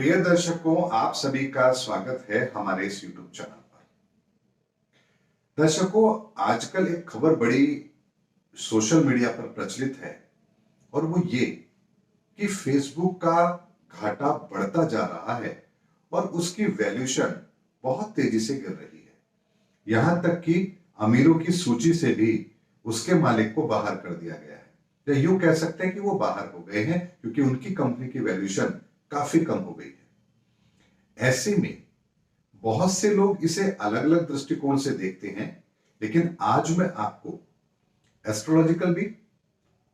प्रिय दर्शकों, आप सभी का स्वागत है हमारे इस YouTube चैनल पर। दर्शकों, आजकल एक खबर बड़ी सोशल मीडिया पर प्रचलित है और वो ये कि फेसबुक का घाटा बढ़ता जा रहा है और उसकी वैल्यूएशन बहुत तेजी से गिर रही है। यहां तक कि अमीरों की सूची से भी उसके मालिक को बाहर कर दिया गया है, या यूं कह सकते हैं कि वो बाहर हो गए हैं क्योंकि उनकी कंपनी की वैल्यूएशन काफी कम हो गई है। ऐसे में बहुत से लोग इसे अलग अलग दृष्टिकोण से देखते हैं, लेकिन आज मैं आपको एस्ट्रोलॉजिकल भी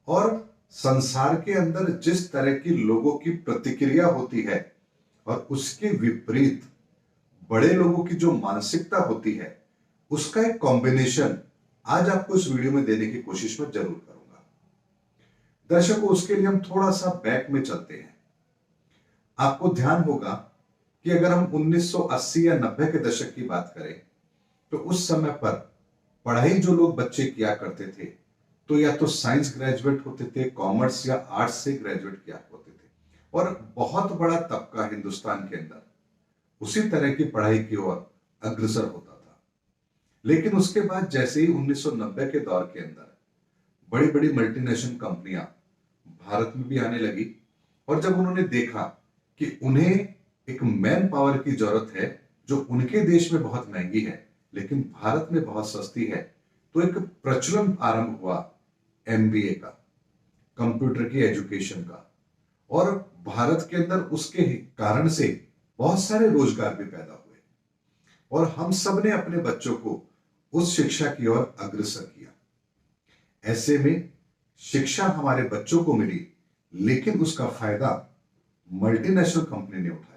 और संसार के अंदर जिस तरह की लोगों की प्रतिक्रिया होती है और उसके विपरीत बड़े लोगों की जो मानसिकता होती है, उसका एक कॉम्बिनेशन आज आपको इस वीडियो में देने की कोशिश में जरूर करूंगा। दर्शकों, उसके लिए हम थोड़ा सा बैक में चलते हैं। आपको ध्यान होगा कि अगर हम 1980 या 90 के दशक की बात करें तो उस समय पर पढ़ाई जो लोग बच्चे किया करते थे तो या तो साइंस ग्रेजुएट होते थे, कॉमर्स या आर्ट्स से ग्रेजुएट किया होते थे, और बहुत बड़ा तबका हिंदुस्तान के अंदर उसी तरह की पढ़ाई की ओर अग्रसर होता था। लेकिन उसके बाद जैसे ही 1990 के दौर के अंदर बड़ी बड़ी मल्टीनेशनल कंपनियां भारत में भी आने लगी, और जब उन्होंने देखा कि उन्हें एक मैन पावर की जरूरत है जो उनके देश में बहुत महंगी है लेकिन भारत में बहुत सस्ती है, तो एक प्रचलन आरंभ हुआ एमबीए का, कंप्यूटर की एजुकेशन का, और भारत के अंदर उसके कारण से बहुत सारे रोजगार भी पैदा हुए और हम सब ने अपने बच्चों को उस शिक्षा की ओर अग्रसर किया। ऐसे में शिक्षा हमारे बच्चों को मिली, लेकिन उसका फायदा मल्टीनेशनल कंपनी ने उठाया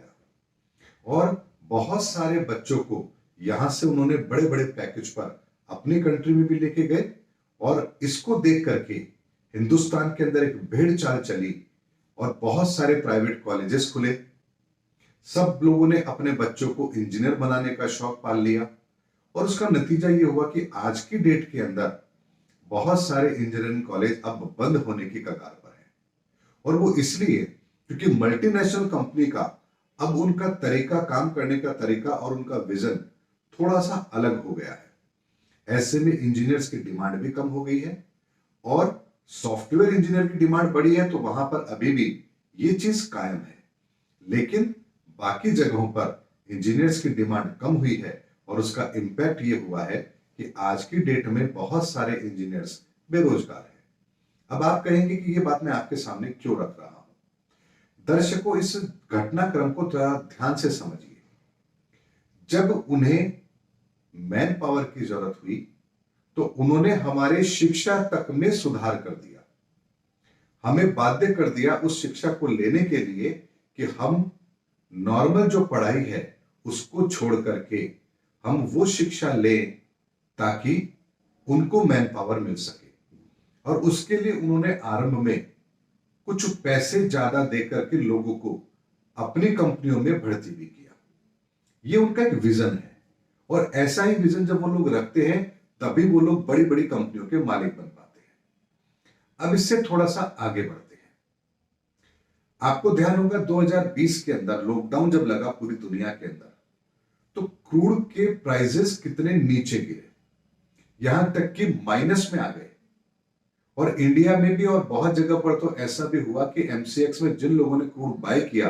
और बहुत सारे बच्चों को यहां से उन्होंने बड़े बड़े पैकेज पर अपनी कंट्री में भी लेके गए, और इसको देख करके हिंदुस्तान के अंदर एक भेड़ चाल चली और बहुत सारे प्राइवेट कॉलेजेस खुले। सब लोगों ने अपने बच्चों को इंजीनियर बनाने का शौक पाल लिया और उसका नतीजा यह हुआ कि आज की डेट के अंदर बहुत सारे इंजीनियरिंग कॉलेज अब बंद होने की कगार पर है, और वो इसलिए क्योंकि मल्टीनेशनल कंपनी का अब उनका तरीका, काम करने का तरीका और उनका विजन थोड़ा सा अलग हो गया है। ऐसे में इंजीनियर्स की डिमांड भी कम हो गई है और सॉफ्टवेयर इंजीनियर की डिमांड बढ़ी है, तो वहां पर अभी भी ये चीज कायम है, लेकिन बाकी जगहों पर इंजीनियर्स की डिमांड कम हुई है और उसका इंपैक्ट ये हुआ है कि आज की डेट में बहुत सारे इंजीनियर्स बेरोजगार हैं। अब आप कहेंगे कि ये बात मैं आपके सामने क्यों रख रहा हूं। दर्शकों, इस घटनाक्रम को थोड़ा ध्यान से समझिए। जब उन्हें मैन पावर की जरूरत हुई तो उन्होंने हमारे शिक्षा तक में सुधार कर दिया, हमें बाध्य कर दिया उस शिक्षा को लेने के लिए कि हम नॉर्मल जो पढ़ाई है उसको छोड़ करके हम वो शिक्षा लें ताकि उनको मैन पावर मिल सके, और उसके लिए उन्होंने आरंभ में कुछ पैसे ज्यादा देकर के लोगों को अपनी कंपनियों में भर्ती भी किया। ये उनका एक विजन है, और ऐसा ही विजन जब वो लोग रखते हैं तभी वो लोग बड़ी बड़ी कंपनियों के मालिक बन पाते हैं। अब इससे थोड़ा सा आगे बढ़ते हैं। आपको ध्यान होगा 2020 के अंदर लॉकडाउन जब लगा पूरी दुनिया के अंदर, तो क्रूड के प्राइसेस कितने नीचे गिरे, यहां तक कि माइनस में आ गए। और इंडिया में भी और बहुत जगह पर तो ऐसा भी हुआ कि एमसीएक्स में जिन लोगों ने क्रूड बाय किया,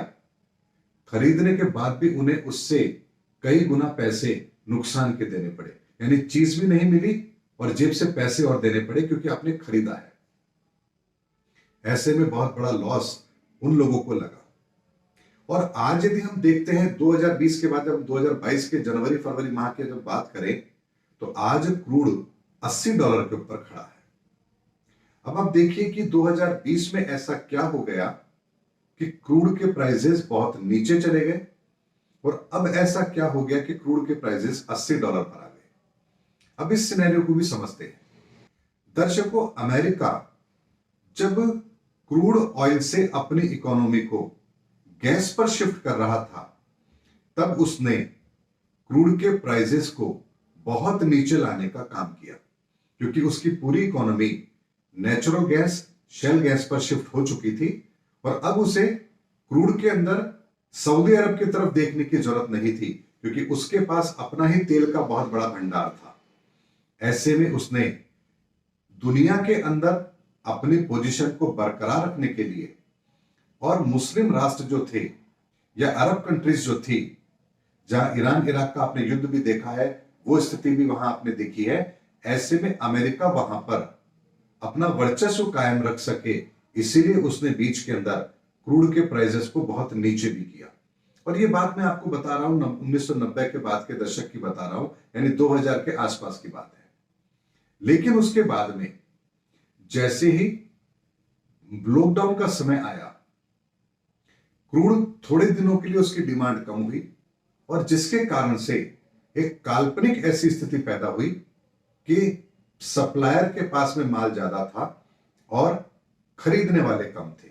खरीदने के बाद भी उन्हें उससे कई गुना पैसे नुकसान के देने पड़े, यानी चीज भी नहीं मिली और जेब से पैसे और देने पड़े क्योंकि आपने खरीदा है। ऐसे में बहुत बड़ा लॉस उन लोगों को लगा। और आज यदि हम देखते हैं 2020 के बाद, जब 2022 के जनवरी फरवरी माह की जब बात करें, तो आज क्रूड $80 के ऊपर खड़ा है। अब आप देखिए कि 2020 में ऐसा क्या हो गया कि क्रूड के प्राइसेस बहुत नीचे चले गए, और अब ऐसा क्या हो गया कि क्रूड के प्राइसेस $80 पर आ गए। अब इस सिनेरियो को भी समझते हैं। दर्शकों, अमेरिका जब क्रूड ऑयल से अपनी इकोनॉमी को गैस पर शिफ्ट कर रहा था, तब उसने क्रूड के प्राइसेस को बहुत नीचे लाने का काम किया, क्योंकि उसकी पूरी economy natural gas, shell gas पर शिफ्ट हो चुकी थी, और अब उसे क्रूड के अंदर सऊदी अरब की तरफ देखने की जरूरत नहीं थी, क्योंकि उसके पास अपना ही तेल का बहुत बड़ा भंडार था। ऐसे में उसने दुनिया के अंदर अपनी पोजीशन को बरकरार रखने के लिए, और मुस्लिम राष्ट्र जो थे या अरब कंट्रीज जो थी, जहां ईरान इराक का आपने युद्ध भी देखा है, वो स्थिति भी वहां आपने देखी है, ऐसे में अमेरिका वहां पर अपना वर्चस्व कायम रख सके, इसीलिए उसने बीच के अंदर क्रूड के प्राइसेस को बहुत नीचे भी किया। और ये बात मैं आपको बता रहा हूं 1990 के बाद के दशक की बता रहा हूं, यानी 2000 के आसपास की बात है। लेकिन उसके बाद में जैसे ही लॉकडाउन का समय आया, क्रूड थोड़े दिनों के लिए उसकी डिमांड कम हुई, और जिसके कारण से एक काल्पनिक ऐसी स्थिति पैदा हुई कि सप्लायर के पास में माल ज्यादा था और खरीदने वाले कम थे।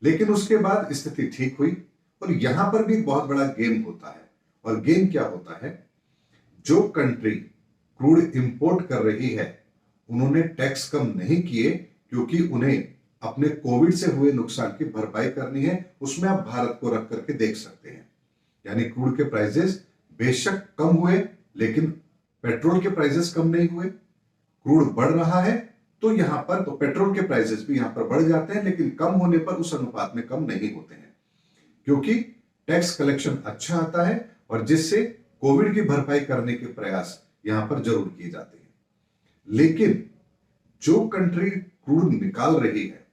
लेकिन उसके बाद स्थिति ठीक हुई, और यहां पर भी एक बहुत बड़ा गेम होता है। और गेम क्या होता है? जो कंट्री क्रूड इंपोर्ट कर रही है, उन्होंने टैक्स कम नहीं किए, क्योंकि उन्हें अपने कोविड से हुए नुकसान की भरपाई करनी है। उसमें आप भारत को रख करके देख सकते हैं। यानी क्रूड के प्राइसेस बेशक कम हुए, लेकिन पेट्रोल के प्राइसेस कम नहीं हुए। क्रूड बढ़ रहा है तो यहां पर तो पेट्रोल के प्राइसेस भी यहां पर बढ़ जाते हैं, लेकिन कम होने पर उस अनुपात में कम नहीं होते हैं, क्योंकि टैक्स कलेक्शन अच्छा आता है, और जिससे कोविड की भरपाई करने के प्रयास यहां पर जरूर किए जाते हैं। लेकिन जो कंट्री क्रूड निकाल रही है,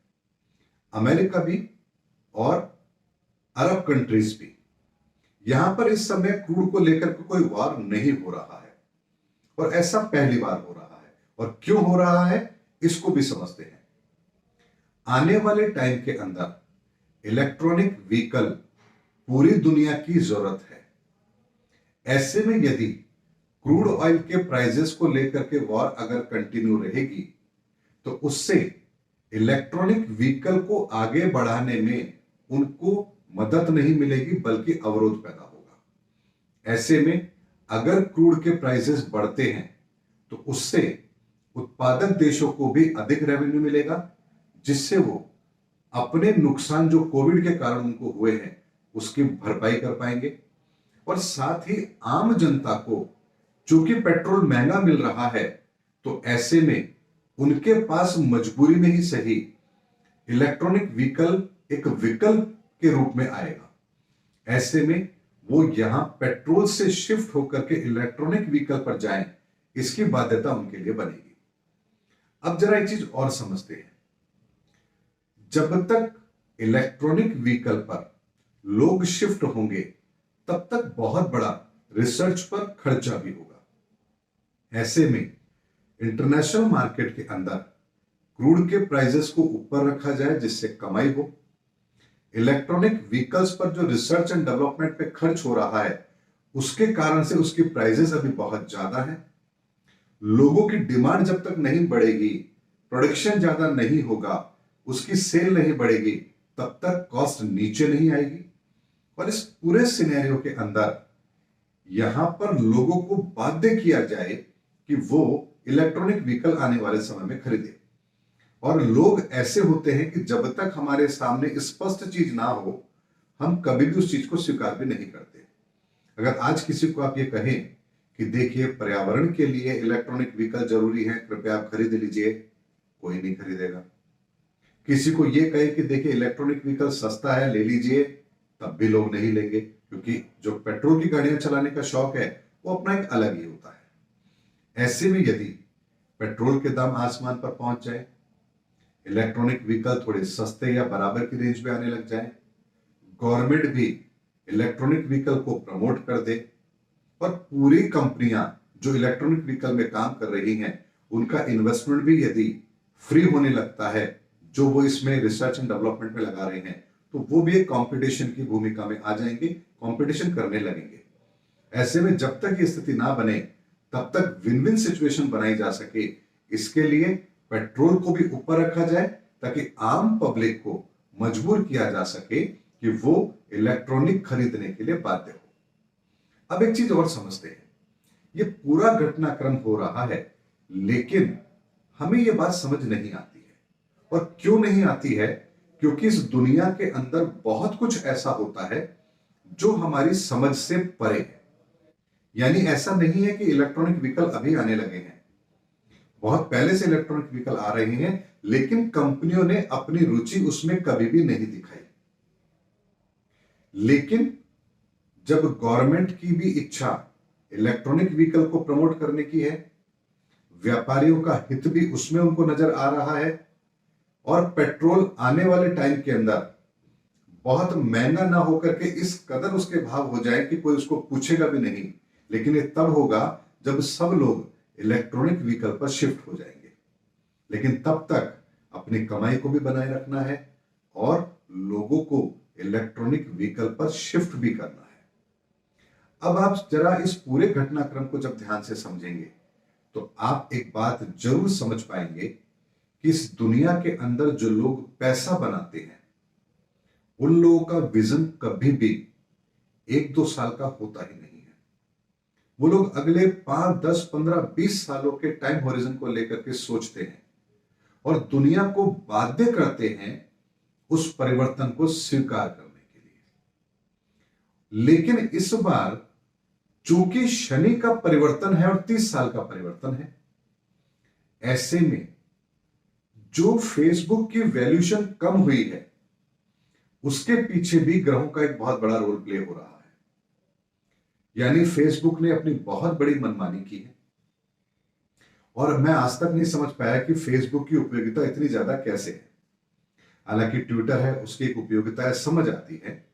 अमेरिका भी और अरब कंट्रीज भी, यहां पर इस समय क्रूड को लेकर के कोई वार नहीं हो रहा है, और ऐसा पहली बार हो रहा है। और क्यों हो रहा है, इसको भी समझते हैं। आने वाले टाइम के अंदर इलेक्ट्रॉनिक व्हीकल पूरी दुनिया की जरूरत है। ऐसे में यदि क्रूड ऑयल के प्राइसेस को लेकर के वॉर अगर कंटिन्यू रहेगी, तो उससे इलेक्ट्रॉनिक व्हीकल को आगे बढ़ाने में उनको मदद नहीं मिलेगी, बल्कि अवरोध पैदा होगा। ऐसे में अगर क्रूड के प्राइसेस बढ़ते हैं, तो उससे उत्पादक देशों को भी अधिक रेवेन्यू मिलेगा, जिससे वो अपने नुकसान जो कोविड के कारण उनको हुए हैं, उसकी भरपाई कर पाएंगे। और साथ ही आम जनता को, चूंकि पेट्रोल महंगा मिल रहा है, तो ऐसे में उनके पास मजबूरी में ही सही इलेक्ट्रॉनिक व्हीकल एक विकल्प के रूप में आएगा। ऐसे में वो यहां पेट्रोल से शिफ्ट होकर के इलेक्ट्रॉनिक व्हीकल पर जाएं, इसकी बाध्यता उनके लिए बनेगी। अब जरा एक चीज और समझते हैं। जब तक इलेक्ट्रॉनिक व्हीकल पर लोग शिफ्ट होंगे, तब तक बहुत बड़ा रिसर्च पर खर्चा भी होगा। ऐसे में इंटरनेशनल मार्केट के अंदर क्रूड के प्राइसेस को ऊपर रखा जाए, जिससे कमाई हो। इलेक्ट्रॉनिक व्हीकल्स पर जो रिसर्च एंड डेवलपमेंट पे खर्च हो रहा है, उसके कारण से उसकी प्राइसेस अभी बहुत ज्यादा है। लोगों की डिमांड जब तक नहीं बढ़ेगी, प्रोडक्शन ज्यादा नहीं होगा, उसकी सेल नहीं बढ़ेगी, तब तक कॉस्ट नीचे नहीं आएगी। और इस पूरे सिनेरियो के अंदर यहां पर लोगों को बाध्य किया जाए कि वो इलेक्ट्रॉनिक व्हीकल आने वाले समय में खरीदे। और लोग ऐसे होते हैं कि जब तक हमारे सामने स्पष्ट चीज ना हो, हम कभी भी उस चीज को स्वीकार भी नहीं करते। अगर आज किसी को आप ये कहें कि देखिए पर्यावरण के लिए इलेक्ट्रॉनिक व्हीकल जरूरी है, कृपया आप खरीद लीजिए, कोई नहीं खरीदेगा। किसी को ये कहे कि देखिए इलेक्ट्रॉनिक व्हीकल सस्ता है, ले लीजिए, तब भी लोग नहीं लेंगे, क्योंकि जो पेट्रोल की गाड़ियां चलाने का शौक है वो अपना एक अलग ही होता है। ऐसे में यदि पेट्रोल के दाम आसमान पर पहुंच जाए, इलेक्ट्रॉनिक व्हीकल थोड़े सस्ते या बराबर की रेंज में आने लग जाए, गवर्नमेंट भी इलेक्ट्रॉनिक व्हीकल को प्रमोट कर दे, और पूरी कंपनियां जो इलेक्ट्रॉनिक व्हीकल में काम कर रही हैं, उनका इन्वेस्टमेंट भी यदि फ्री होने लगता है, जो वो इसमें रिसर्च एंड डेवलपमेंट में लगा रहे हैं, तो वो भी एक कंपटीशन की भूमिका में आ जाएंगे, कंपटीशन करने लगेंगे। ऐसे में जब तक ये स्थिति ना बने, तब तक विन विन सिचुएशन बनाई जा सके, इसके लिए पेट्रोल को भी ऊपर रखा जाए, ताकि आम पब्लिक को मजबूर किया जा सके कि वो इलेक्ट्रॉनिक खरीदने के लिए बाध्य हो। अब एक चीज और समझते हैं। ये पूरा घटनाक्रम हो रहा है, लेकिन हमें ये बात समझ नहीं आती है। और क्यों नहीं आती है? क्योंकि इस दुनिया के अंदर बहुत कुछ ऐसा होता है जो हमारी समझ से परे है। यानी ऐसा नहीं है कि इलेक्ट्रॉनिक व्हीकल अभी आने लगे हैं, बहुत पहले से इलेक्ट्रॉनिक व्हीकल आ रहे हैं, लेकिन कंपनियों ने अपनी रुचि उसमें कभी भी नहीं दिखाई। लेकिन जब गवर्नमेंट की भी इच्छा इलेक्ट्रॉनिक व्हीकल को प्रमोट करने की है, व्यापारियों का हित भी उसमें उनको नजर आ रहा है, और पेट्रोल आने वाले टाइम के अंदर बहुत महंगा ना होकर के इस कदर उसके भाव हो जाए कि कोई उसको पूछेगा भी नहीं, लेकिन ये तब होगा जब सब लोग इलेक्ट्रॉनिक व्हीकल पर शिफ्ट हो जाएंगे। लेकिन तब तक अपनी कमाई को भी बनाए रखना है और लोगों को इलेक्ट्रॉनिक व्हीकल पर शिफ्ट भी करना है। अब आप जरा इस पूरे घटनाक्रम को जब ध्यान से समझेंगे तो आप एक बात जरूर समझ पाएंगे कि इस दुनिया के अंदर जो लोग पैसा बनाते हैं, उन लोगों का विजन कभी भी 1-2 साल का होता ही नहीं है। वो लोग अगले 5, 10, 15, 20 सालों के टाइम होरिजन को लेकर के सोचते हैं और दुनिया को बाध्य करते हैं उस परिवर्तन को स्वीकार करने के लिए। लेकिन इस बार चूंकि शनि का परिवर्तन है और 30 साल का परिवर्तन है, ऐसे में जो फेसबुक की वैल्यूएशन कम हुई है उसके पीछे भी ग्रहों का एक बहुत बड़ा रोल प्ले हो रहा है। यानी फेसबुक ने अपनी बहुत बड़ी मनमानी की है और मैं आज तक नहीं समझ पाया कि फेसबुक की उपयोगिता इतनी ज्यादा कैसे है। हालांकि ट्विटर है, उसकी एक उपयोगिता है, समझ आती है,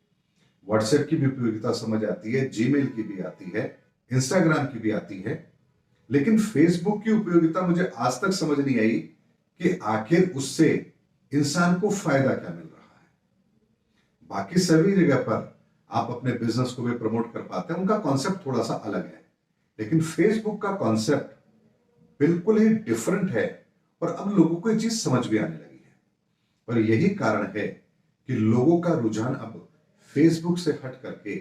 व्हाट्सएप की भी उपयोगिता समझ आती है, जीमेल की भी आती है, इंस्टाग्राम की भी आती है, लेकिन फेसबुक की उपयोगिता मुझे आज तक समझ नहीं आई कि आखिर उससे इंसान को फायदा क्या मिल रहा है। बाकी सभी जगह पर आप अपने बिजनेस को भी प्रमोट कर पाते हैं, उनका कॉन्सेप्ट थोड़ा सा अलग है, लेकिन फेसबुक का कॉन्सेप्ट बिल्कुल ही डिफरेंट है और अब लोगों को ये चीज समझ भी आने लगी है। और यही कारण है कि लोगों का रुझान अब फेसबुक से हट करके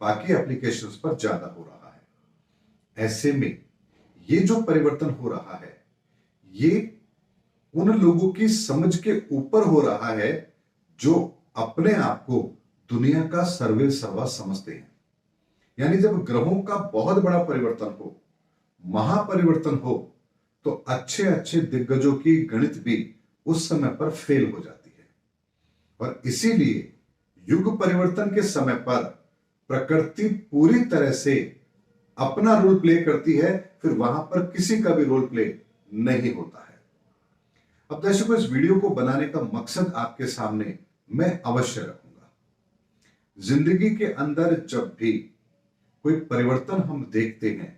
बाकी एप्लीकेशंस पर ज्यादा हो रहा है। ऐसे में ये जो परिवर्तन हो रहा है, ये उन लोगों की समझ के ऊपर हो रहा है जो अपने आप को दुनिया का सर्वे सर्वा समझते हैं। यानी जब ग्रहों का बहुत बड़ा परिवर्तन हो, महापरिवर्तन हो, तो अच्छे अच्छे दिग्गजों की गणित भी उस समय पर फेल हो जाती है। और इसीलिए युग परिवर्तन के समय पर प्रकृति पूरी तरह से अपना रोल प्ले करती है, फिर वहां पर किसी का भी रोल प्ले नहीं होता है। अब दर्शकों, इस वीडियो को बनाने का मकसद आपके सामने मैं अवश्य रखूंगा। जिंदगी के अंदर जब भी कोई परिवर्तन हम देखते हैं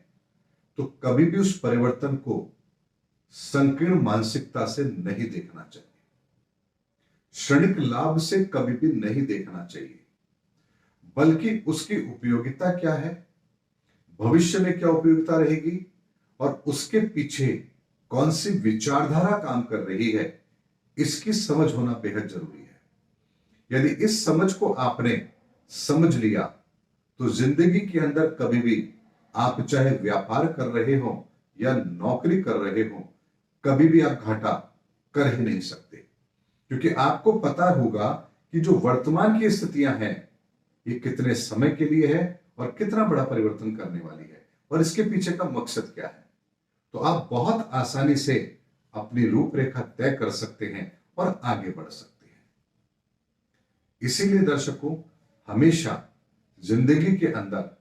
तो कभी भी उस परिवर्तन को संकीर्ण मानसिकता से नहीं देखना चाहिए, क्षणिक लाभ से कभी भी नहीं देखना चाहिए, बल्कि उसकी उपयोगिता क्या है, भविष्य में क्या उपयोगिता रहेगी और उसके पीछे कौन सी विचारधारा काम कर रही है, इसकी समझ होना बेहद जरूरी है। यदि इस समझ को आपने समझ लिया तो जिंदगी के अंदर कभी भी आप चाहे व्यापार कर रहे हो या नौकरी कर रहे हो, कभी भी आप घाटा कर ही नहीं सकते, क्योंकि आपको पता होगा कि जो वर्तमान की स्थितियां हैं ये कितने समय के लिए है और कितना बड़ा परिवर्तन करने वाली है और इसके पीछे का मकसद क्या है। तो आप बहुत आसानी से अपनी रूपरेखा तय कर सकते हैं और आगे बढ़ सकते हैं। इसीलिए दर्शकों, हमेशा जिंदगी के अंदर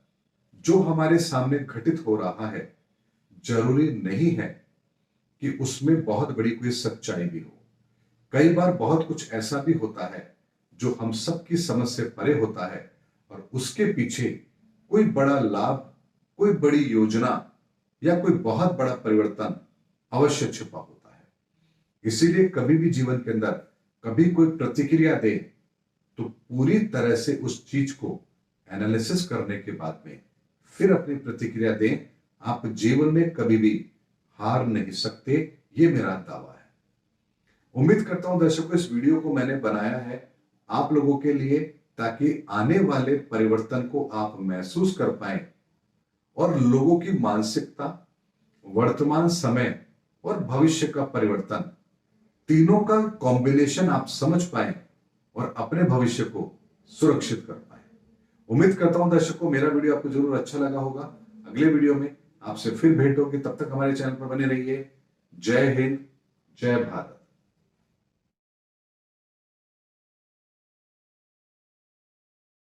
जो हमारे सामने घटित हो रहा है, जरूरी नहीं है कि उसमें बहुत बड़ी कोई सच्चाई भी हो। कई बार बहुत कुछ ऐसा भी होता है जो हम सबकी समझ से परे होता है और उसके पीछे कोई बड़ा लाभ, कोई बड़ी योजना या कोई बहुत बड़ा परिवर्तन अवश्य छिपा होता है। इसीलिए कभी भी जीवन के अंदर कभी कोई प्रतिक्रिया दे तो पूरी तरह से उस चीज को एनालिसिस करने के बाद में फिर अपनी प्रतिक्रिया दें। आप जीवन में कभी भी हार नहीं सकते, ये मेरा दावा है। उम्मीद करता हूं दर्शकों, इस वीडियो को मैंने बनाया है आप लोगों के लिए, ताकि आने वाले परिवर्तन को आप महसूस कर पाएं और लोगों की मानसिकता, वर्तमान समय और भविष्य का परिवर्तन, तीनों का कॉम्बिनेशन आप समझ पाएं और अपने भविष्य को सुरक्षित कर पाए। उम्मीद करता हूं दर्शकों मेरा वीडियो आपको जरूर अच्छा लगा होगा। अगले वीडियो में आपसे फिर भेंट होगी, तब तक हमारे चैनल पर बने रहिए। जय हिंद, जय भारत।